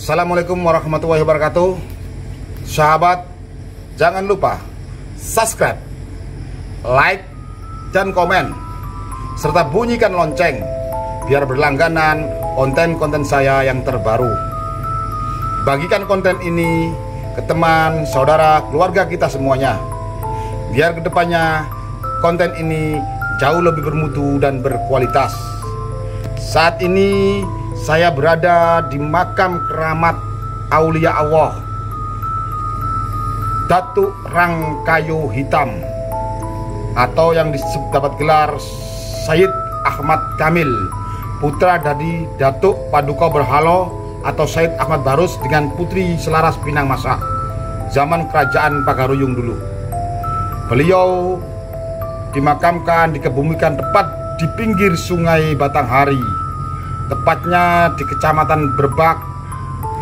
Assalamualaikum warahmatullahi wabarakatuh. Sahabat, jangan lupa subscribe, like, dan komen, serta bunyikan lonceng biar berlangganan konten-konten saya yang terbaru. Bagikan konten ini ke teman, saudara, keluarga kita semuanya, biar kedepannya konten ini jauh lebih bermutu dan berkualitas. Saat ini saya berada di makam keramat Aulia Allah Datuk Rangkayo Hitam, atau yang dapat gelar Syed Ahmad Kamil, putra dari Datuk Paduka Berhalo atau Syed Ahmad Barus dengan Putri Selaras Pinang Masa, zaman kerajaan Pagaruyung dulu. Beliau dimakamkan, dikebumikan tepat di pinggir Sungai Batanghari, tepatnya di Kecamatan Berbak,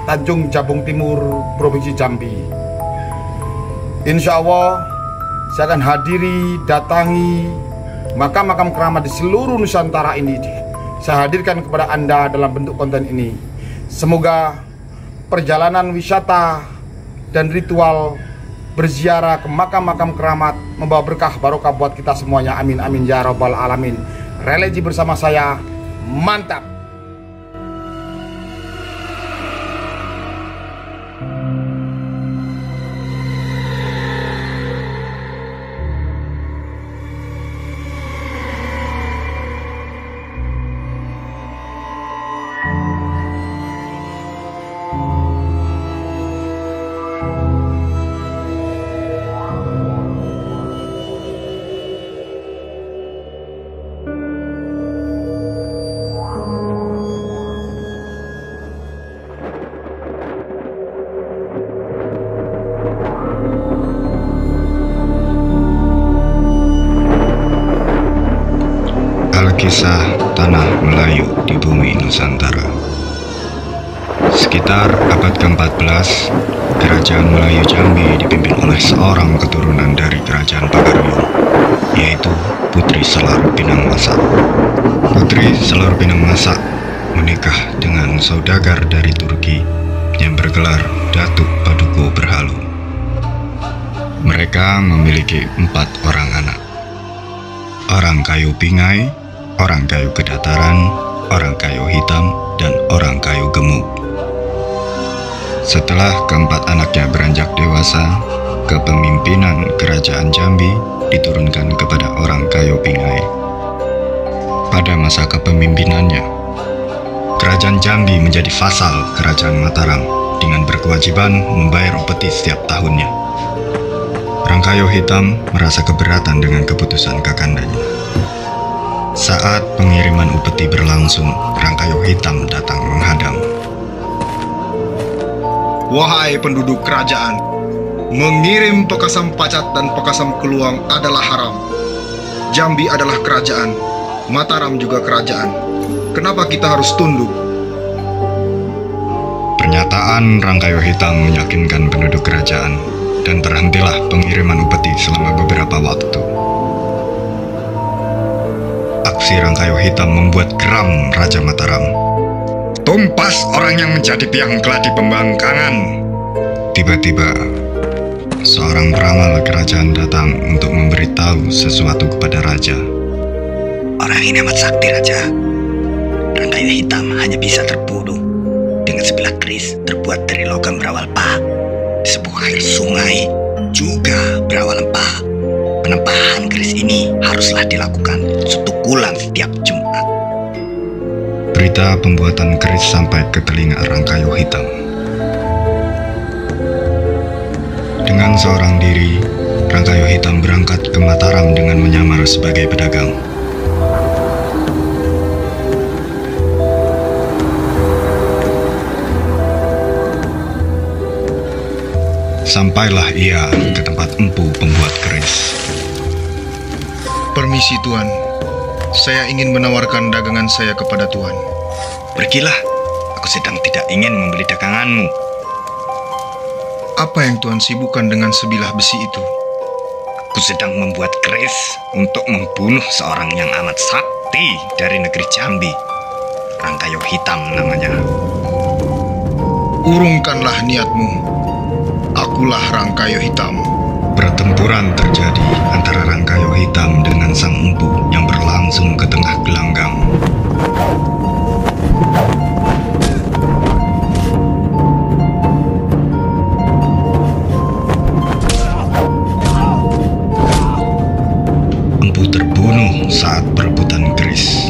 Tanjung Jabung Timur, Provinsi Jambi. Insya Allah saya akan hadiri, datangi makam-makam keramat di seluruh Nusantara ini. Saya hadirkan kepada Anda dalam bentuk konten ini. Semoga perjalanan wisata dan ritual berziarah ke makam-makam keramat membawa berkah barokah buat kita semuanya. Amin amin ya rabbal alamin. Religi bersama saya, mantap. Kisah Tanah Melayu di Bumi Nusantara. Sekitar abad ke-14, Kerajaan Melayu Jambi dipimpin oleh seorang keturunan dari Kerajaan Pagaruyung, yaitu Putri Selar Pinang Masa. Putri Selar Pinang Masa menikah dengan saudagar dari Turki yang bergelar Datuk Paduka Berhalo. Mereka memiliki 4 orang anak. Orang Kayu Pingai, orang Kayu Kedataran, orang Kayu Hitam, dan orang Kayu Gemuk. Setelah keempat anaknya beranjak dewasa, kepemimpinan Kerajaan Jambi diturunkan kepada orang Kayu Pingai. Pada masa kepemimpinannya, Kerajaan Jambi menjadi vasal Kerajaan Mataram dengan berkewajiban membayar upeti setiap tahunnya. Orang Kayu Hitam merasa keberatan dengan keputusan kakandanya. Saat pengiriman upeti berlangsung, Rangkayo Hitam datang menghadang. Wahai penduduk kerajaan, mengirim Pekasam Pacat dan Pekasam Keluang adalah haram. Jambi adalah kerajaan, Mataram juga kerajaan. Kenapa kita harus tunduk? Pernyataan Rangkayo Hitam meyakinkan penduduk kerajaan, dan berhentilah pengiriman upeti selama beberapa waktu. Aksi Rangkayo Hitam membuat geram Raja Mataram. Tumpas orang yang menjadi tiang keladi pembangkangan. Tiba-tiba, seorang peramal kerajaan datang untuk memberitahu sesuatu kepada Raja. Orang ini amat sakti, Raja. Rangkayo Hitam hanya bisa terbunuh dengan sebilah keris terbuat dari logam berawal pa. Di sebuah air sungai juga berawal pa. Penempahan keris ini haruslah dilakukan setukulan setiap Jumat. Berita pembuatan keris sampai ke telinga Rangkayo Hitam. Dengan seorang diri, Rangkayo Hitam berangkat ke Mataram dengan menyamar sebagai pedagang. Sampailah ia ke tempat empu pembuat keris. Permisi Tuan, saya ingin menawarkan dagangan saya kepada Tuan. Pergilah, aku sedang tidak ingin membeli daganganmu. Apa yang Tuan sibukkan dengan sebilah besi itu? Aku sedang membuat keris untuk membunuh seorang yang amat sakti dari negeri Jambi. Rangkayo Hitam namanya. urungkanlah niatmu. Akulah Rangkayo Hitam. Pertempuran terjadi antara Rangkayo Hitam dengan Sang Empu yang berlangsung ke tengah gelanggang. Empu terbunuh saat perebutan keris.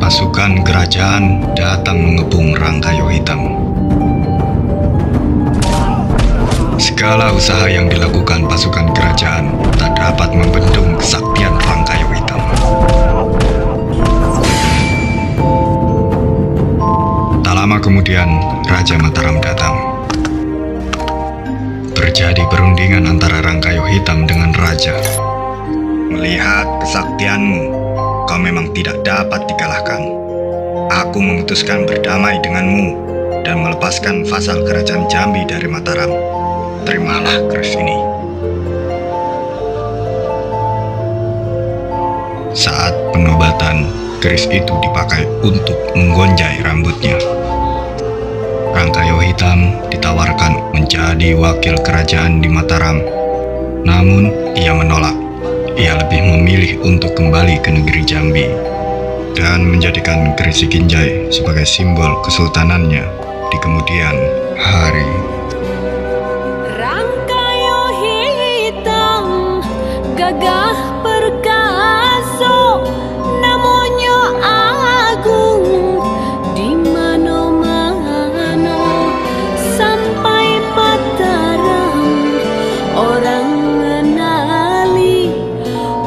Pasukan kerajaan datang mengepung Rangkayo Hitam. Segala usaha yang dilakukan pasukan kerajaan tak dapat membendung kesaktian Rangkayo Hitam. Tak lama kemudian, Raja Mataram datang. Terjadi perundingan antara Rangkayo Hitam dengan Raja. Melihat kesaktianmu, kau memang tidak dapat dikalahkan. Aku memutuskan berdamai denganmu dan melepaskan vasal kerajaan Jambi dari Mataram. Terimalah keris ini. Saat penobatan, keris itu dipakai untuk menggonjai rambutnya. Rangkayo Hitam ditawarkan menjadi wakil kerajaan di Mataram. Namun, ia menolak. Ia lebih memilih untuk kembali ke negeri Jambi dan menjadikan keris Kinjai sebagai simbol kesultanannya di kemudian hari. Rangkayo Hitam gagah perkasa, namanya agung di mana-mana. Sampai Mataram orang mengenali,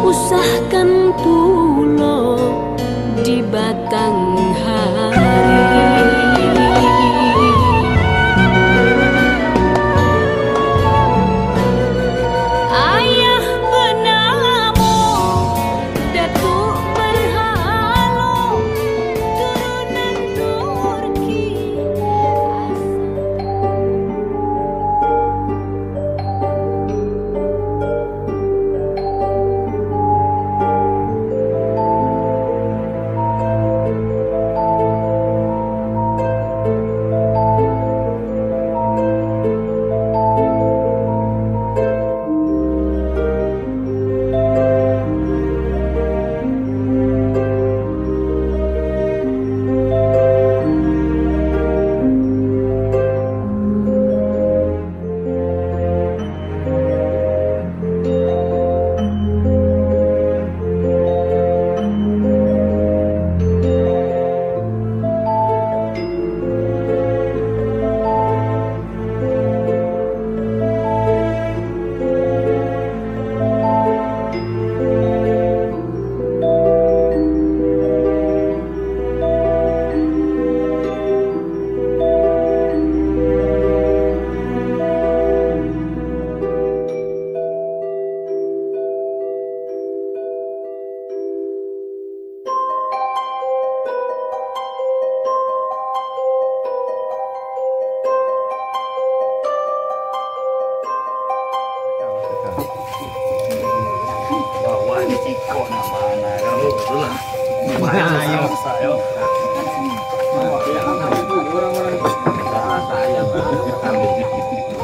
usahkan pulo di batang hari.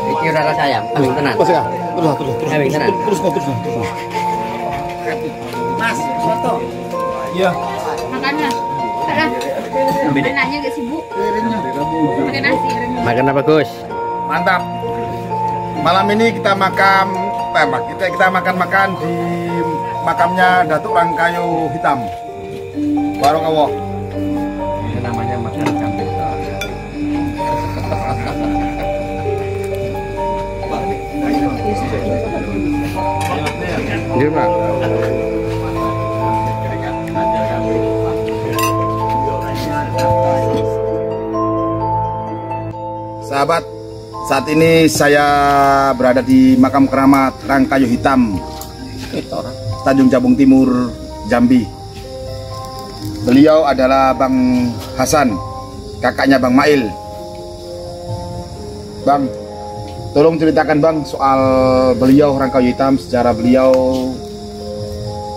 Iki ora rasa ayam, ambil tenan. Terus ya, Ambil tenan. terus. Mas, foto. Iya. Makannya. Anaknya gak sibuk. Makan nasi. Makan apa, Gus? Mantap. Malam ini kita makan di makamnya Datuk Rangkayo Hitam. Warung Allah. Ini namanya makan kambing. Di mana? Sahabat, saat ini saya berada di makam keramat Rangkayo Hitam, Tanjung Jabung Timur, Jambi. Beliau adalah Bang Hasan, kakaknya Bang Mail. Bang, tolong ceritakan Bang soal beliau Rangkayo Hitam, sejarah beliau,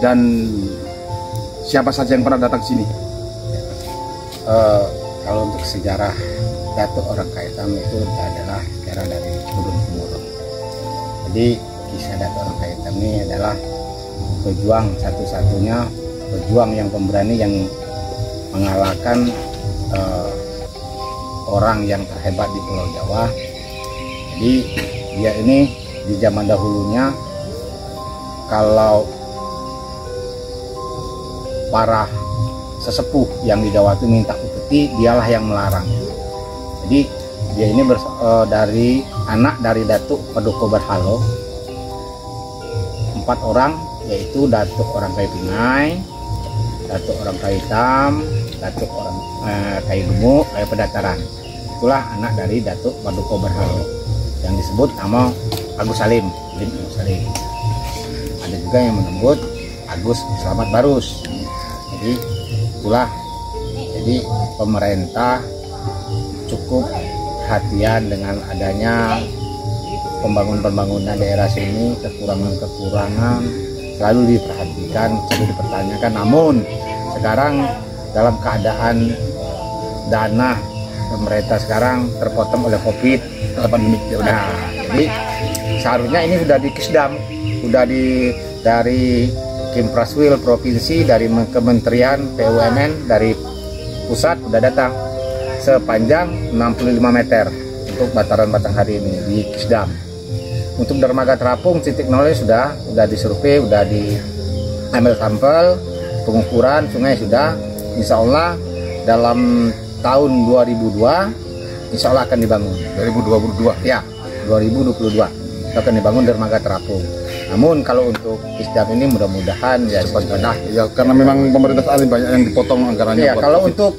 dan siapa saja yang pernah datang sini. Kalau untuk sejarah Datuk Orang Kaitam itu adalah era dari turun temurun. Jadi kisah Datuk Orang Kaitam ini adalah pejuang satu-satunya, pejuang yang pemberani yang mengalahkan orang yang terhebat di Pulau Jawa. Jadi dia ini di zaman dahulunya kalau para sesepuh yang di Jawa itu minta upeti, dialah yang melarang. Jadi dia ini dari anak dari Datuk Paduka Berhalo, 4 orang, yaitu Datuk Orang Kayu Pingai, Datuk Orang Kayu Hitam, Datuk Orang Kayu Gemuk, Kayu Pedataran. Itulah anak dari Datuk Paduka Berhalo yang disebut nama Agus Salim, Agus Salim. Ada juga yang menyebut Agus Selamat Barus. Jadi itulah, jadi pemerintah cukup perhatian dengan adanya pembangunan daerah sini, kekurangan-kekurangan selalu diperhatikan, selalu dipertanyakan. Namun sekarang dalam keadaan dana pemerintah sekarang terpotong oleh COVID, nah, jadi seharusnya ini sudah di Kisdam, sudah dari Kimpraswil provinsi, dari Kementerian BUMN, dari pusat sudah datang sepanjang 65 meter untuk bataran-bataran hari ini di Kisdam. Untuk dermaga terapung titik nolnya sudah disurvei, sudah diambil sampel, pengukuran sungai sudah. Insya Allah dalam tahun 2002 Insya Allah akan dibangun. 2022 ya, 2022 akan dibangun dermaga terapung. Namun kalau untuk Kisdam ini mudah-mudahan ya cepat ya, karena memang pemerintah saat ini banyak yang dipotong anggarannya. Ya, kalau untuk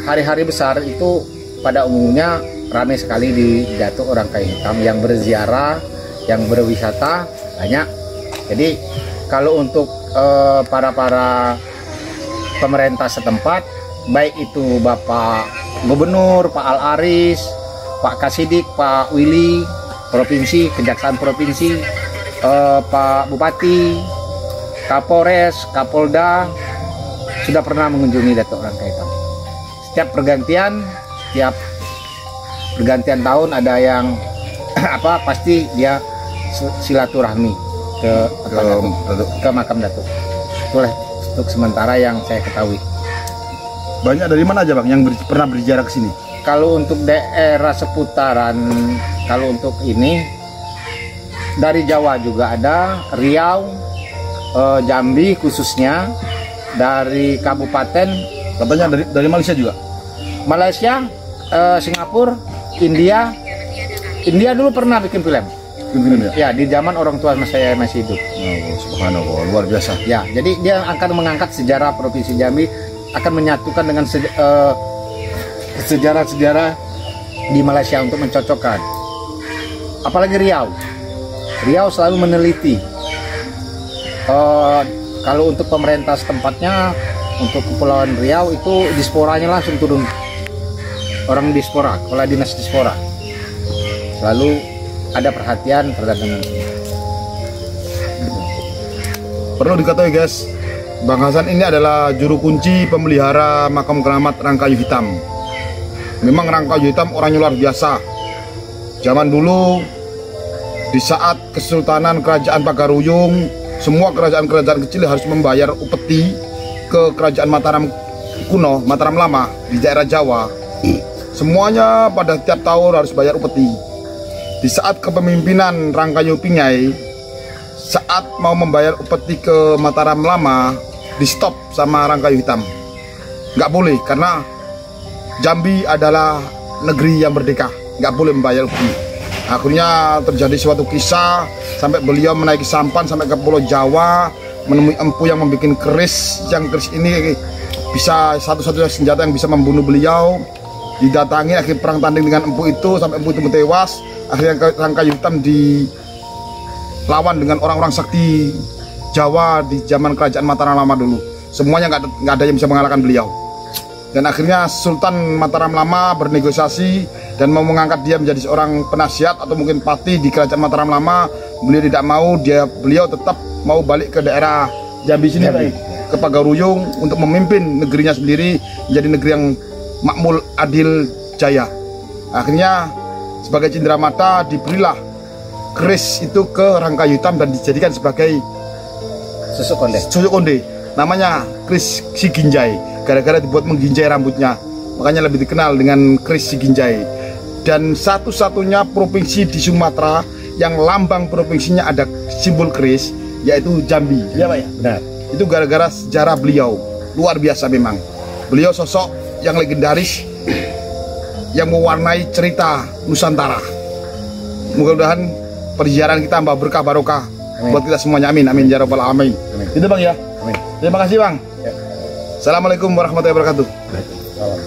hari-hari besar itu pada umumnya ramai sekali di Datuk Orang Kayu Hitam yang berziarah, yang berwisata banyak. Jadi kalau untuk para pemerintah setempat, baik itu Bapak Gubernur, Pak Al Aris, Pak Kasidik, Pak Willy Provinsi, Kejaksaan Provinsi, Pak Bupati, Kapolres, Kapolda sudah pernah mengunjungi Datuk Orang Kayu Hitam. Setiap pergantian tahun ada yang pasti dia silaturahmi ke makam Datuk. Itulah untuk sementara yang saya ketahui. Banyak dari mana aja Bang yang pernah berziarah ke sini? Kalau untuk daerah seputaran, kalau untuk ini dari Jawa juga ada, Riau, Jambi khususnya, dari kabupaten. Katanya dari Malaysia juga? Malaysia, Singapura, India dulu pernah bikin film. Ya, di zaman orang tua saya masih hidup. Oh, subhanallah, luar biasa. Ya, jadi dia akan mengangkat sejarah Provinsi Jambi, akan menyatukan dengan sejarah-sejarah di Malaysia untuk mencocokkan. Apalagi Riau selalu meneliti. Kalau untuk pemerintah setempatnya, untuk Kepulauan Riau itu disporanya langsung turun. Orang dispora, kepala dinas dispora selalu ada perhatian terhadap ini. Perlu diketahui guys, Bang Hasan ini adalah juru kunci pemelihara makam keramat Rangkayu Hitam. Memang Rangkayu Hitam orangnya luar biasa. Zaman dulu di saat Kesultanan Kerajaan Pagaruyung, semua kerajaan-kerajaan kecil harus membayar upeti ke Kerajaan Mataram kuno, Mataram lama di daerah Jawa. Semuanya pada tiap tahun harus bayar upeti. Di saat kepemimpinan Rangkayu Pingai, saat mau membayar upeti ke Mataram lama, di stop sama Rangkayu Hitam. Nggak boleh, karena Jambi adalah negeri yang merdeka, nggak boleh membayar upeti. Akhirnya terjadi suatu kisah sampai beliau menaiki sampan sampai ke Pulau Jawa, menemui empu yang membuat keris. Yang keris ini bisa satu-satunya senjata yang bisa membunuh beliau. Didatangi, akhir perang tanding dengan empu itu sampai empu itu tewas. Akhirnya Rangkayu Hitam dilawan dengan orang-orang sakti Jawa di zaman kerajaan Mataram lama dulu. Semuanya nggak ada yang bisa mengalahkan beliau. Dan akhirnya Sultan Mataram lama bernegosiasi dan mau mengangkat dia menjadi seorang penasihat atau mungkin patih di kerajaan Mataram lama. Beliau tidak mau, beliau tetap mau balik ke daerah Jambi sini, ke Pagaruyung untuk memimpin negerinya sendiri, menjadi negeri yang makmur, adil, jaya. Akhirnya sebagai cenderamata diberilah keris itu ke Rangkayu Hitam dan dijadikan sebagai Susuk konde. susuk konde. Namanya keris Si Ginjai, gara-gara dibuat mengginjai rambutnya, makanya lebih dikenal dengan keris Si Ginjai. Dan satu-satunya provinsi di Sumatera yang lambang provinsinya ada simbol keris, yaitu Jambi. Ya Pak ya? Benar. Itu gara-gara sejarah beliau. Luar biasa memang. Beliau sosok yang legendaris yang mewarnai cerita Nusantara. Mudah-mudahan perjalanan kita tambah berkah barokah buat kita semuanya. Amin amin ya rabbal alamin. Amin. Itu Bang ya. Amin. Terima kasih Bang. Ya. Assalamualaikum warahmatullahi wabarakatuh. Salam.